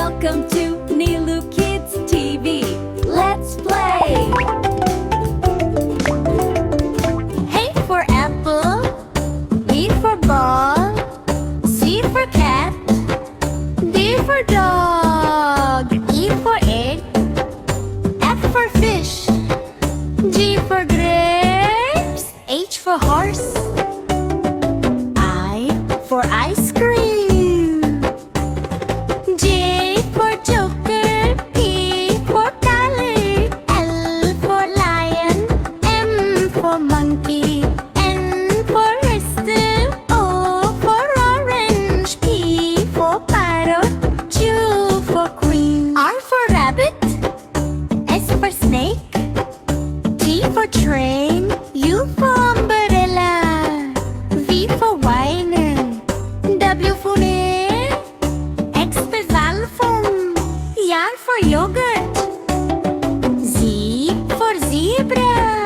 Welcome to NilukidTV. Let's play! A for apple, B for ball, C for cat, D for dog, E for egg, F for fish, G for grapes, H for horse, I for ice cream, J for joker, P for color, L for lion, M for monkey, N for rooster, O for orange, P for parrot, Q for queen, R for rabbit, S for snake, T for train, U for umbrella, V for wine, W for nail, X for xylophone, Y for yogurt, Z for zebra,